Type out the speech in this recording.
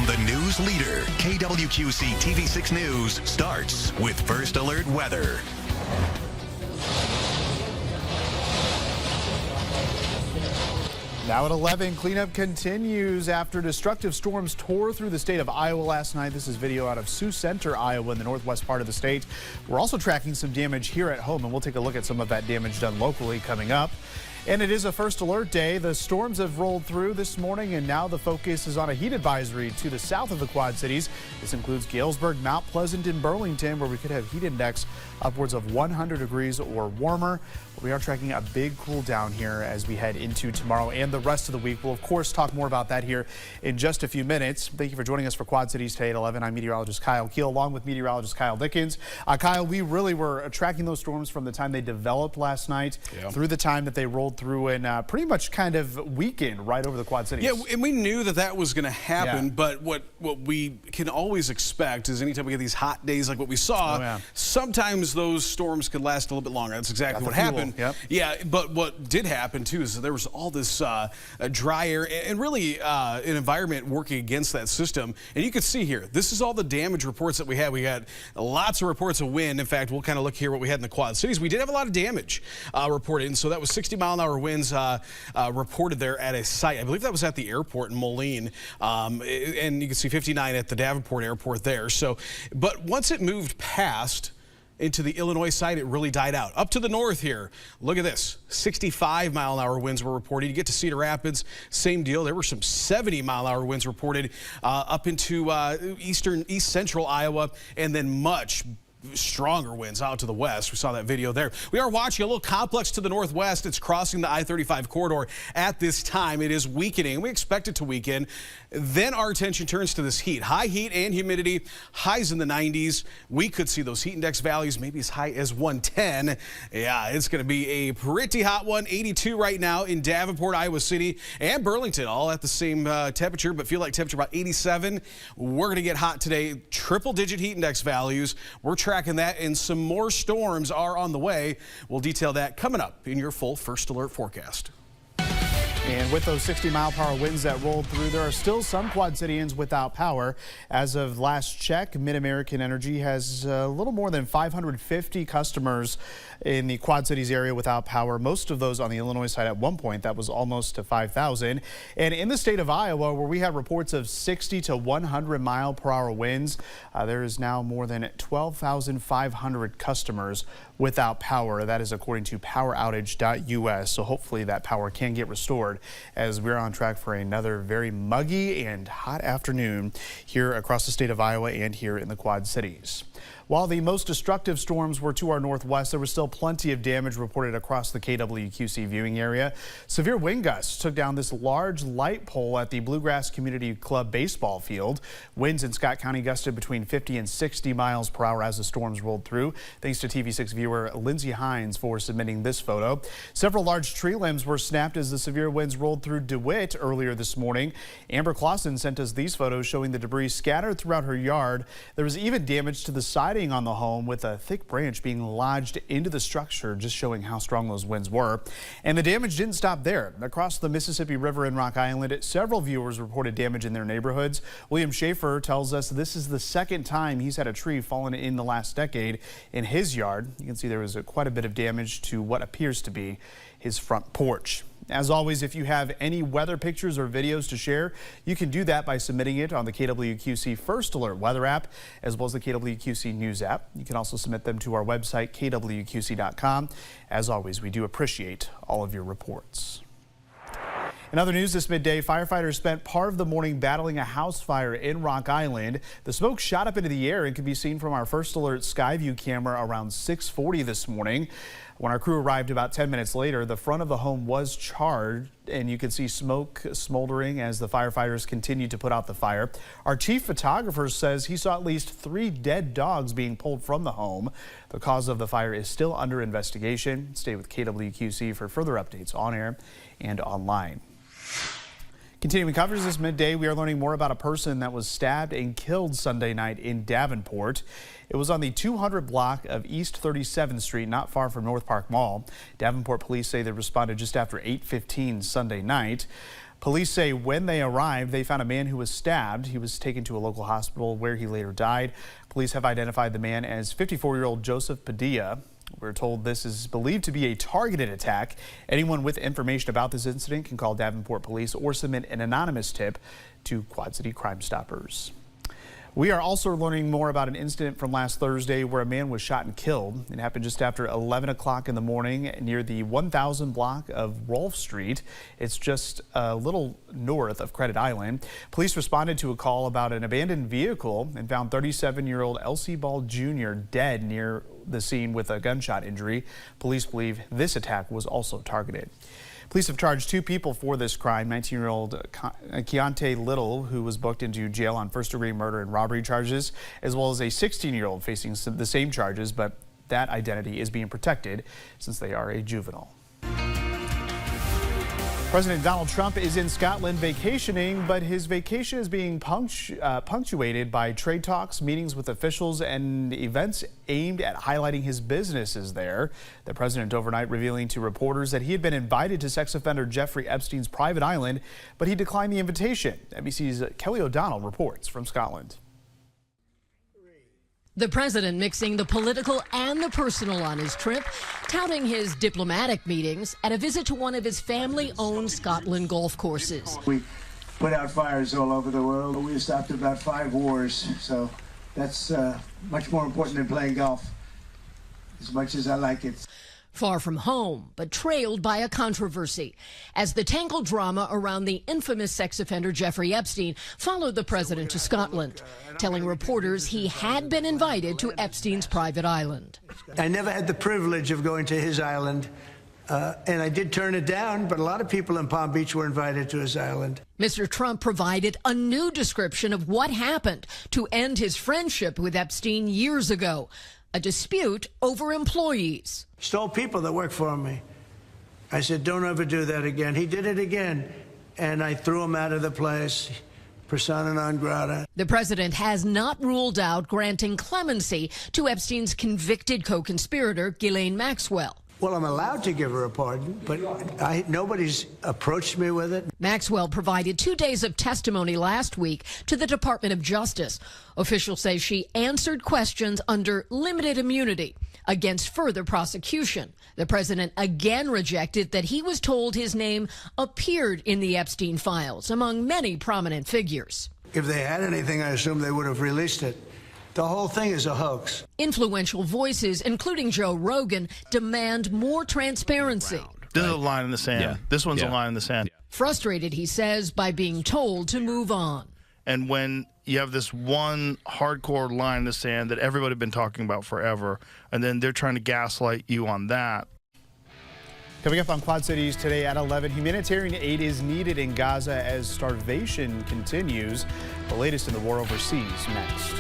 from the news leader, KWQC TV6 News starts with First Alert Weather. Now at 11, cleanup continues after destructive storms tore through the state of Iowa last night. This is video out of Sioux Center, Iowa, in the northwest part of the state. We're also tracking some damage here at home, and we'll take a look at some of that damage done locally coming up. And it is a first alert day. The storms have rolled through this morning, and now the focus is on a heat advisory to the south of the Quad Cities. This includes Galesburg, Mount Pleasant, and Burlington, where we could have heat index upwards of 100 degrees or warmer. We are tracking a big cool down here as we head into tomorrow and the rest of the week. We'll, of course, talk more about that here in just a few minutes. Thank you for joining us for Quad Cities Today at 11. I'm meteorologist Kyle Keel, along with meteorologist Kyle Dickens. Kyle, we really were tracking those storms from the time they developed last night through the time that they rolled through and pretty much kind of weekend right over the Quad Cities. Yeah, and we knew that that was going to happen, but what we can always expect is anytime we get these hot days like what we saw, sometimes those storms could last a little bit longer. That's exactly what happened. Yeah, but what did happen too is that there was all this dry air and really an environment working against that system. And you can see here, this is all the damage reports that we had. We had lots of reports of wind. In fact, we'll kind of look here what we had in the Quad Cities. We did have a lot of damage reported, and so that was 60-mile-an-hour winds reported there at a site. I believe that was at the airport in Moline, and you can see 59 at the Davenport airport there. So, but once it moved past into the Illinois side, it really died out. Up to the north here, look at this. 65-mile-an-hour winds were reported. You get to Cedar Rapids, same deal. There were some 70-mile-an-hour winds reported up into east central Iowa, and then much stronger winds out to the west. We saw that video there. We are watching a little complex to the northwest. It's crossing the I-35 corridor at this time. It is weakening. We expect it to weaken. Then our attention turns to this heat. High heat and humidity, highs in the 90s. We could see those heat index values maybe as high as 110. Yeah, it's going to be a pretty hot one. 82 right now in Davenport, Iowa City, and Burlington, all at the same temperature, but feel like temperature about 87. We're going to get hot today. Triple-digit heat index values. We're tracking that, and some more storms are on the way. We'll detail that coming up in your full First Alert forecast. And with those 60-mile-per-hour winds that rolled through, there are still some Quad Cityans without power. As of last check, Mid-American Energy has a little more than 550 customers in the Quad Cities area without power. Most of those on the Illinois side. At one point, that was almost to 5,000. And in the state of Iowa, where we had reports of 60 to 100-mile-per-hour winds, there is now more than 12,500 customers without power. That is according to poweroutage.us. So hopefully that power can get restored as we're on track for another very muggy and hot afternoon here across the state of Iowa and here in the Quad Cities. While the most destructive storms were to our northwest, there was still plenty of damage reported across the KWQC viewing area. Severe wind gusts took down this large light pole at the Bluegrass Community Club baseball field. Winds in Scott County gusted between 50 and 60 miles per hour as the storms rolled through. Thanks to TV6 viewer Lindsay Hines for submitting this photo. Several large tree limbs were snapped as the severe winds rolled through DeWitt earlier this morning. Amber Clausen sent us these photos showing the debris scattered throughout her yard. There was even damage to the siding on the home, with a thick branch being lodged into the structure, just showing how strong those winds were. And the damage didn't stop there. Across the Mississippi River in Rock Island, several viewers reported damage in their neighborhoods. William Schaefer tells us this is the second time he's had a tree fallen in the last decade in his yard. You can see there was quite a bit of damage to what appears to be his front porch. As always, if you have any weather pictures or videos to share, you can do that by submitting it on the KWQC First Alert weather app, as well as the KWQC News app. You can also submit them to our website, kwqc.com. As always, we do appreciate all of your reports. In other news this midday, firefighters spent part of the morning battling a house fire in Rock Island. The smoke shot up into the air and can be seen from our First Alert Skyview camera around 6:40 this morning. When our crew arrived about 10 minutes later, the front of the home was charred, and you could see smoke smoldering as the firefighters continued to put out the fire. Our chief photographer says he saw at least 3 dead dogs being pulled from the home. The cause of the fire is still under investigation. Stay with KWQC for further updates on air and online. Continuing coverage this midday, we are learning more about a person that was stabbed and killed Sunday night in Davenport. It was on the 200 block of East 37th Street, not far from North Park Mall. Davenport police say they responded just after 8:15 Sunday night. Police say when they arrived, they found a man who was stabbed. He was taken to a local hospital where he later died. Police have identified the man as 54-year-old Joseph Padilla. We're told this is believed to be a targeted attack. Anyone with information about this incident can call Davenport Police or submit an anonymous tip to Quad City Crime Stoppers. We are also learning more about an incident from last Thursday where a man was shot and killed. It happened just after 11 o'clock in the morning near the 1000 block of Rolfe Street. It's just a little north of Credit Island. Police responded to a call about an abandoned vehicle and found 37-year-old Elsie Ball Jr. dead near the scene with a gunshot injury. Police believe this attack was also targeted. Police have charged 2 people for this crime. 19-year-old Keontae Little, who was booked into jail on first-degree murder and robbery charges, as well as a 16-year-old facing the same charges, but that identity is being protected since they are a juvenile. President Donald Trump is in Scotland vacationing, but his vacation is being punctuated by trade talks, meetings with officials, and events aimed at highlighting his businesses there. The president overnight revealing to reporters that he had been invited to sex offender Jeffrey Epstein's private island, but he declined the invitation. NBC's Kelly O'Donnell reports from Scotland. The president mixing the political and the personal on his trip, touting his diplomatic meetings at a visit to one of his family-owned Scotland golf courses. We put out fires all over the world. We stopped about 5 wars, so that's much more important than playing golf, as much as I like it. Far from home, but trailed by a controversy, as the tangled drama around the infamous sex offender Jeffrey Epstein followed the president to Scotland, telling reporters he had been invited to Epstein's private island. I never had the privilege of going to his island, and I did turn it down, but a lot of people in Palm Beach were invited to his island. Mr. Trump provided a new description of what happened to end his friendship with Epstein years ago. A dispute over employees. Stole people that work for me. I said, don't ever do that again. He did it again, and I threw him out of the place. Persona non grata. The president has not ruled out granting clemency to Epstein's convicted co-conspirator, Ghislaine Maxwell. Well, I'm allowed to give her a pardon, but nobody's approached me with it. Maxwell provided 2 days of testimony last week to the Department of Justice. Officials say she answered questions under limited immunity against further prosecution. The president again rejected that he was told his name appeared in the Epstein files among many prominent figures. If they had anything, I assume they would have released it. The whole thing is a hoax. Influential voices, including Joe Rogan, demand more transparency. This is a line in the sand. Yeah. This one's a line in the sand. Frustrated, he says, by being told to move on. And when you have this one hardcore line in the sand that everybody's been talking about forever, and then they're trying to gaslight you on that. Coming up on Quad Cities today at 11, humanitarian aid is needed in Gaza as starvation continues. The latest in the war overseas next.